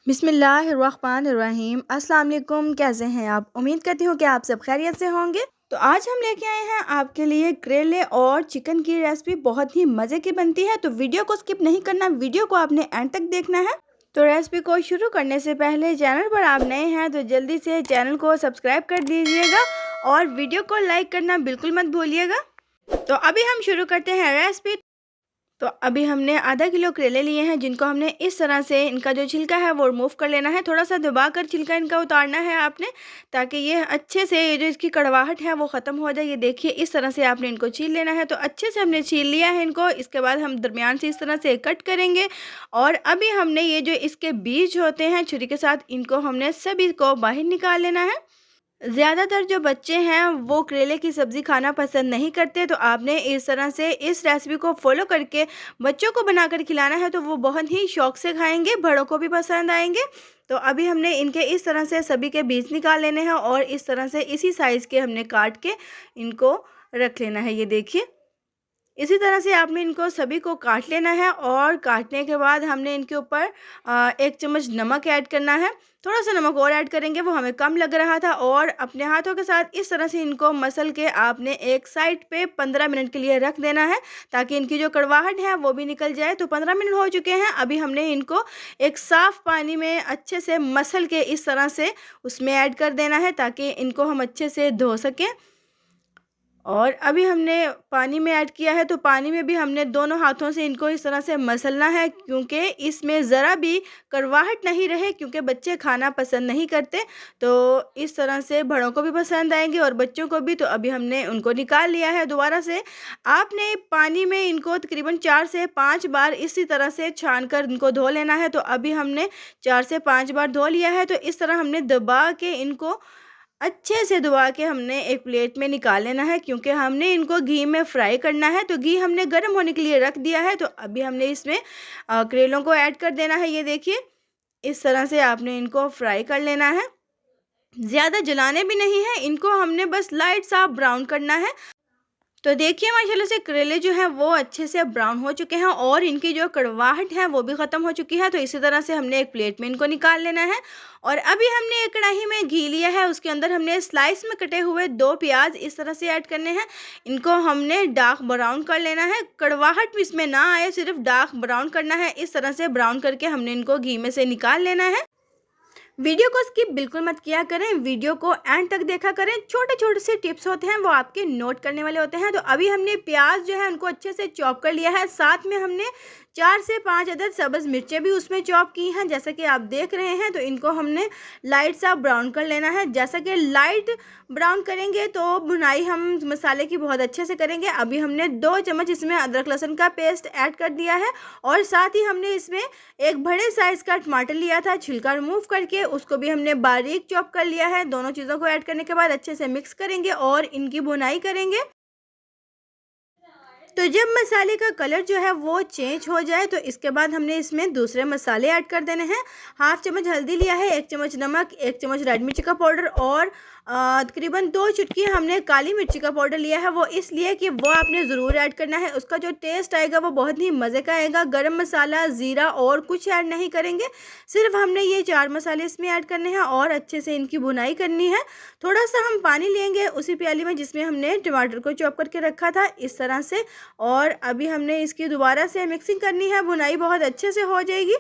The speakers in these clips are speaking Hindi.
बिस्मिल्लाहिर्रहमानिर्रहीम। अस्सलाम वालेकुम। कैसे हैं आप? उम्मीद करती हूँ कि आप सब खैरियत से होंगे। तो आज हम लेके आए हैं आपके लिए करेले और चिकन की रेसिपी। बहुत ही मज़े की बनती है, तो वीडियो को स्किप नहीं करना, वीडियो को आपने एंड तक देखना है। तो रेसिपी को शुरू करने से पहले चैनल पर आप नए हैं तो जल्दी से चैनल को सब्सक्राइब कर दीजिएगा और वीडियो को लाइक करना बिल्कुल मत भूलिएगा। तो अभी हम शुरू करते हैं रेसिपी। तो अभी हमने आधा किलो करेले लिए हैं, जिनको हमने इस तरह से इनका जो छिलका है वो रिमूव कर लेना है। थोड़ा सा दबाकर छिलका इनका उतारना है आपने, ताकि ये अच्छे से ये जो इसकी कड़वाहट है वो ख़त्म हो जाए। ये देखिए, इस तरह से आपने इनको छील लेना है। तो अच्छे से हमने छील लिया है इनको। इसके बाद हम दरमियान से इस तरह से कट करेंगे। और अभी हमने ये जो इसके बीज होते हैं, छुरी के साथ इनको हमने सभी को बाहर निकाल लेना है। ज़्यादातर जो बच्चे हैं वो करेले की सब्ज़ी खाना पसंद नहीं करते, तो आपने इस तरह से इस रेसिपी को फॉलो करके बच्चों को बनाकर खिलाना है, तो वो बहुत ही शौक़ से खाएंगे, बड़ों को भी पसंद आएंगे। तो अभी हमने इनके इस तरह से सभी के बीज निकाल लेने हैं और इस तरह से इसी साइज़ के हमने काट के इनको रख लेना है। ये देखिए, इसी तरह से आपने इनको सभी को काट लेना है। और काटने के बाद हमने इनके ऊपर 1 चम्मच नमक ऐड करना है। थोड़ा सा नमक और ऐड करेंगे, वो हमें कम लग रहा था। और अपने हाथों के साथ इस तरह से इनको मसल के आपने एक साइड पे 15 मिनट के लिए रख देना है, ताकि इनकी जो कड़वाहट है वो भी निकल जाए। तो 15 मिनट हो चुके हैं। अभी हमने इनको एक साफ़ पानी में अच्छे से मसल के इस तरह से उसमें ऐड कर देना है, ताकि इनको हम अच्छे से धो सकें। और अभी हमने पानी में ऐड किया है, तो पानी में भी हमने दोनों हाथों से इनको इस तरह से मसलना है, क्योंकि इसमें ज़रा भी कड़वाहट नहीं रहे, क्योंकि बच्चे खाना पसंद नहीं करते। तो इस तरह से बड़ों को भी पसंद आएंगे और बच्चों को भी। तो अभी हमने उनको निकाल लिया है। दोबारा से आपने पानी में इनको तकरीबन 4 से 5 बार इसी तरह से छान कर इनको धो लेना है। तो अभी हमने 4 से 5 बार धो लिया है। तो इस तरह हमने दबा के इनको अच्छे से दबा के हमने एक प्लेट में निकाल लेना है, क्योंकि हमने इनको घी में फ्राई करना है। तो घी हमने गर्म होने के लिए रख दिया है। तो अभी हमने इसमें करेलों को ऐड कर देना है। ये देखिए, इस तरह से आपने इनको फ्राई कर लेना है। ज़्यादा जलाने भी नहीं है इनको, हमने बस लाइट सा ब्राउन करना है। तो देखिए, माशाल्लाह से करेले जो हैं वो अच्छे से ब्राउन हो चुके हैं और इनकी जो कड़वाहट है वो भी ख़त्म हो चुकी है। तो इसी तरह से हमने एक प्लेट में इनको निकाल लेना है। और अभी हमने एक कढ़ाई में घी लिया है, उसके अंदर हमने स्लाइस में कटे हुए 2 प्याज इस तरह से ऐड करने हैं। इनको हमने डार्क ब्राउन कर लेना है। कड़वाहट भी इसमें ना आए, सिर्फ डार्क ब्राउन करना है। इस तरह से ब्राउन करके हमने इनको घी में से निकाल लेना है। वीडियो को स्किप बिल्कुल मत किया करें, वीडियो को एंड तक देखा करें। छोटे छोटे से टिप्स होते हैं, वो आपके नोट करने वाले होते हैं। तो अभी हमने प्याज जो है उनको अच्छे से चॉप कर लिया है। साथ में हमने 4 से 5 अदद सब्ज़ मिर्चें भी उसमें चॉप की हैं, जैसा कि आप देख रहे हैं। तो इनको हमने लाइट सा ब्राउन कर लेना है। जैसा कि लाइट ब्राउन करेंगे तो भुनाई हम मसाले की बहुत अच्छे से करेंगे। अभी हमने 2 चम्मच इसमें अदरक लहसुन का पेस्ट ऐड कर दिया है। और साथ ही हमने इसमें एक बड़े साइज़ का टमाटर लिया था, छिलका रिमूव करके उसको भी हमने बारीक चॉप कर लिया है। दोनों चीज़ों को ऐड करने के बाद अच्छे से मिक्स करेंगे और इनकी भुनाई करेंगे। तो जब मसाले का कलर जो है वो चेंज हो जाए, तो इसके बाद हमने इसमें दूसरे मसाले ऐड कर देने हैं। हाफ़ चम्मच हल्दी लिया है, 1 चम्मच नमक, 1 चम्मच रेड मिर्ची का पाउडर और तकरीबन 2 चुटकी हमने काली मिर्ची का पाउडर लिया है। वो इसलिए कि वो आपने ज़रूर ऐड करना है, उसका जो टेस्ट आएगा वो बहुत ही मज़े का आएगा। गरम मसाला, ज़ीरा और कुछ ऐड नहीं करेंगे, सिर्फ हमने ये 4 मसाले इसमें ऐड करने हैं और अच्छे से इनकी भुनाई करनी है। थोड़ा सा हम पानी लेंगे उसी प्याली में जिसमें हमने टमाटर को चॉप करके रखा था, इस तरह से। और अभी हमने इसकी दोबारा से मिक्सिंग करनी है, भुनाई बहुत अच्छे से हो जाएगी।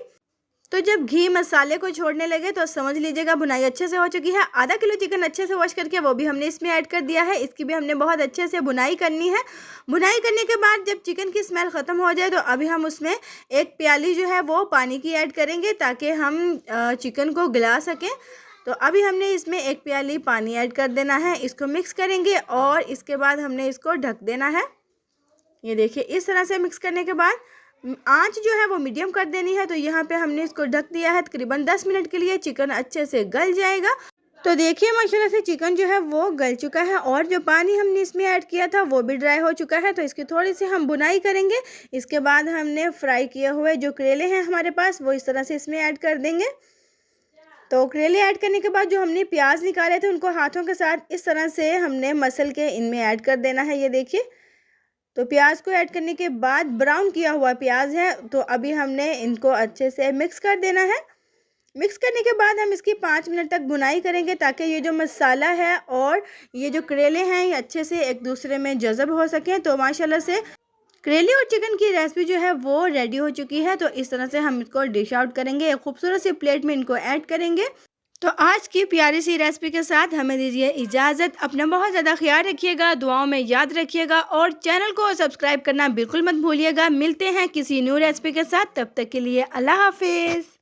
तो जब घी मसाले को छोड़ने लगे तो समझ लीजिएगा भुनाई अच्छे से हो चुकी है। आधा किलो चिकन अच्छे से वॉश करके वो भी हमने इसमें ऐड कर दिया है। इसकी भी हमने बहुत अच्छे से भुनाई करनी है। भुनाई करने के बाद जब चिकन की स्मेल ख़त्म हो जाए, तो अभी हम उसमें एक प्याली जो है वो पानी की ऐड करेंगे, ताकि हम चिकन को गला सकें। तो अभी हमने इसमें एक प्याली पानी ऐड कर देना है, इसको मिक्स करेंगे और इसके बाद हमने इसको ढक देना है। ये देखिए, इस तरह से मिक्स करने के बाद आंच जो है वो मीडियम कर देनी है। तो यहाँ पे हमने इसको ढक दिया है तकरीबन 10 मिनट के लिए, चिकन अच्छे से गल जाएगा। तो देखिए, माशाल्लाह से चिकन जो है वो गल चुका है और जो पानी हमने इसमें ऐड किया था वो भी ड्राई हो चुका है। तो इसकी थोड़ी सी हम बुनाई करेंगे। इसके बाद हमने फ्राई किए हुए जो करेले हैं हमारे पास, वो इस तरह से इसमें ऐड कर देंगे। तो करेले ऐड करने के बाद जो हमने प्याज निकाले थे उनको हाथों के साथ इस तरह से हमने मसल के इनमें ऐड कर देना है। ये देखिए, तो प्याज को ऐड करने के बाद ब्राउन किया हुआ प्याज है, तो अभी हमने इनको अच्छे से मिक्स कर देना है। मिक्स करने के बाद हम इसकी 5 मिनट तक भुनाई करेंगे ताकि ये जो मसाला है और ये जो करेले हैं ये अच्छे से एक दूसरे में जज़ब हो सकें। तो माशाल्लाह से करेले और चिकन की रेसिपी जो है वो रेडी हो चुकी है। तो इस तरह से हम इसको डिश आउट करेंगे, एक खूबसूरत सी प्लेट में इनको ऐड करेंगे। तो आज की प्यारी सी रेसिपी के साथ हमें दीजिए इजाज़त। अपना बहुत ज़्यादा ख्याल रखिएगा, दुआओं में याद रखिएगा और चैनल को सब्सक्राइब करना बिल्कुल मत भूलिएगा। मिलते हैं किसी न्यू रेसिपी के साथ, तब तक के लिए अल्लाह हाफिज़।